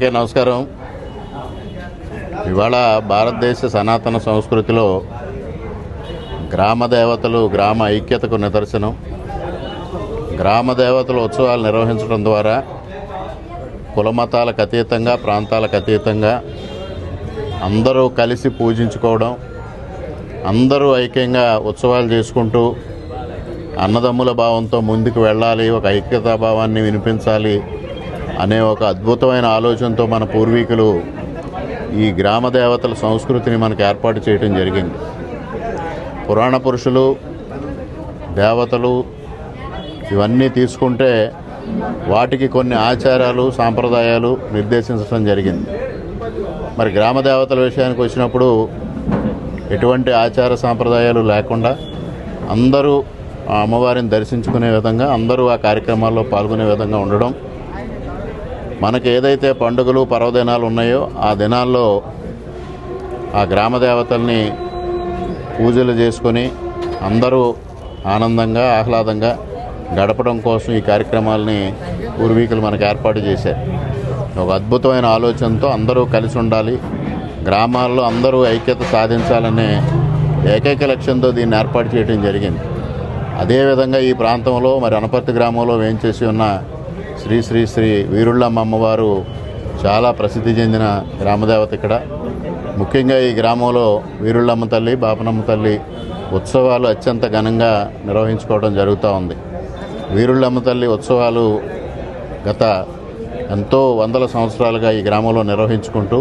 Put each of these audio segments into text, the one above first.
అందరికీ నమస్కారం. ఇవాళ భారతదేశ సనాతన సంస్కృతిలో గ్రామ దేవతలు గ్రామ ఐక్యతకు నిదర్శనం. గ్రామ దేవతల ఉత్సవాలు నిర్వహించడం ద్వారా కులమతాలకు అతీతంగా, ప్రాంతాలకు అతీతంగా అందరూ కలిసి పూజించుకోవడం, అందరూ ఐక్యంగా ఉత్సవాలు చేసుకుంటూ అన్నదమ్ముల భావంతో ముందుకు వెళ్ళాలి, ఒక ఐక్యతా భావాన్ని వినిపించాలి అనే ఒక అద్భుతమైన ఆలోచనతో మన పూర్వీకులు ఈ గ్రామ దేవతల సంస్కృతిని మనకు ఏర్పాటు చేయడం జరిగింది. పురాణ పురుషులు, దేవతలు ఇవన్నీ తీసుకుంటే వాటికి కొన్ని ఆచారాలు, సాంప్రదాయాలు నిర్దేశించడం జరిగింది. మరి గ్రామ దేవతల విషయానికి వచ్చినప్పుడు ఎటువంటి ఆచార సాంప్రదాయాలు లేకుండా అందరూ ఆ అమ్మవారిని దర్శించుకునే విధంగా, అందరూ ఆ కార్యక్రమాల్లో పాల్గొనే విధంగా ఉండడం, మనకు ఏదైతే పండుగలు పర్వదినాలు ఉన్నాయో ఆ దినాల్లో ఆ గ్రామ దేవతల్ని పూజలు చేసుకొని అందరూ ఆనందంగా, ఆహ్లాదంగా గడపడం కోసం ఈ కార్యక్రమాలని పూర్వీకులు మనకు ఏర్పాటు చేశారు. ఒక అద్భుతమైన ఆలోచనతో అందరూ కలిసి ఉండాలి, గ్రామాల్లో అందరూ ఐక్యత సాధించాలనే ఏకైక లక్ష్యంతో దీన్ని ఏర్పాటు చేయడం జరిగింది. అదేవిధంగా ఈ ప్రాంతంలో మరి అనపర్తి గ్రామంలో వేంచేసి ఉన్న శ్రీ శ్రీ శ్రీ వీరుళ్ళమ్మ అమ్మవారు చాలా ప్రసిద్ధి చెందిన గ్రామదేవత. ఇక్కడ ముఖ్యంగా ఈ గ్రామంలో వీరుళ్ళమ్మ తల్లి, బాపనమ్మ తల్లి ఉత్సవాలు అత్యంత ఘనంగా నిర్వహించుకోవడం జరుగుతూ ఉంది. వీరుళ్ళమ్మ తల్లి ఉత్సవాలు గత ఎంతో వందల సంవత్సరాలుగా ఈ గ్రామంలో నిర్వహించుకుంటూ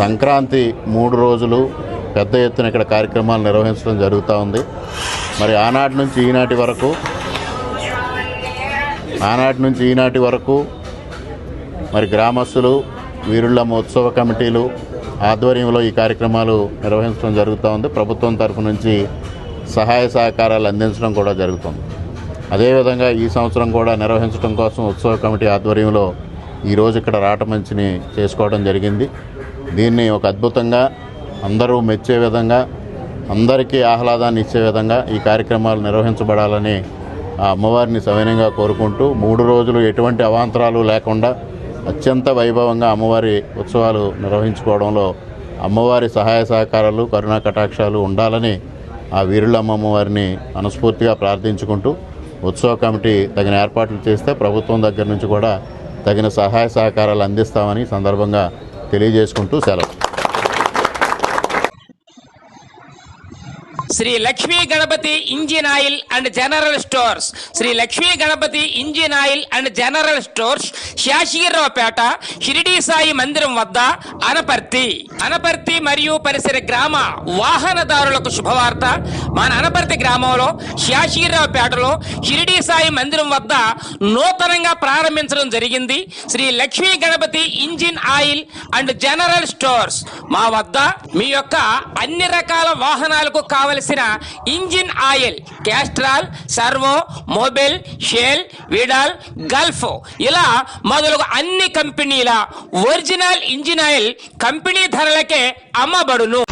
సంక్రాంతి 3 రోజులు పెద్ద ఎత్తున ఇక్కడ కార్యక్రమాలు నిర్వహించడం జరుగుతూ ఉంది. మరి ఆనాటి నుంచి ఈనాటి వరకు మరి గ్రామస్తులు, వీరుళ్ళమ్మ ఉత్సవ కమిటీలు ఆధ్వర్యంలో ఈ కార్యక్రమాలు నిర్వహించడం జరుగుతూ ఉంది. ప్రభుత్వం తరఫు నుంచి సహాయ సహకారాలు అందించడం కూడా జరుగుతుంది. అదేవిధంగా ఈ సంవత్సరం కూడా నిర్వహించడం కోసం ఉత్సవ కమిటీ ఆధ్వర్యంలో ఈరోజు ఇక్కడ రాటమంచిని చేసుకోవడం జరిగింది. దీన్ని ఒక అద్భుతంగా అందరూ మెచ్చే విధంగా, అందరికీ ఆహ్లాదాన్ని ఇచ్చే విధంగా ఈ కార్యక్రమాలు నిర్వహించబడాలని ఆ అమ్మవారిని సవినయంగా కోరుకుంటూ 3 రోజులు ఎటువంటి అవాంతరాలు లేకుండా అత్యంత వైభవంగా అమ్మవారి ఉత్సవాలు నిర్వహించుకోవడంలో అమ్మవారి సహాయ సహకారాలు, కరుణా కటాక్షాలు ఉండాలని ఆ వీరుళ్ళమ్మ అమ్మవారిని మనస్ఫూర్తిగా ప్రార్థించుకుంటూ ఉత్సవ కమిటీ తగిన ఏర్పాట్లు చేస్తే ప్రభుత్వం దగ్గర నుంచి కూడా తగిన సహాయ సహకారాలు అందిస్తామని సందర్భంగా తెలియజేసుకుంటూ సెలవు. Shri Lakshmi Ganapathi engine oil and general stores, Shri Lakshmi Ganapathi engine oil and general stores, శాషీరావుపేట, షిరిడి సాయి మందిరం వద్ద, అనపర్తి మరియు పరిసర గ్రామ వాహనదారులకు శుభవార్త. మన అనపర్తి గ్రామంలో శాషీరావుపేటలో షిరిడి సాయి మందిరం వద్ద నూతనంగా ప్రారంభించడం జరిగింది Shri Lakshmi Ganapathi engine oil and general stores. మా వద్ద మీ యొక్క అన్ని రకాల వాహనాలకు కావలసిన engine oil, Castrol, Servo, Mobil, Shell, Veedol, Gulf ఇలా మొదలగు అన్ని కంపెనీల ఒరిజినల్ ఇంజిన్ ఆయిల్ కంపెనీ ధరలకే అమ్మబడును.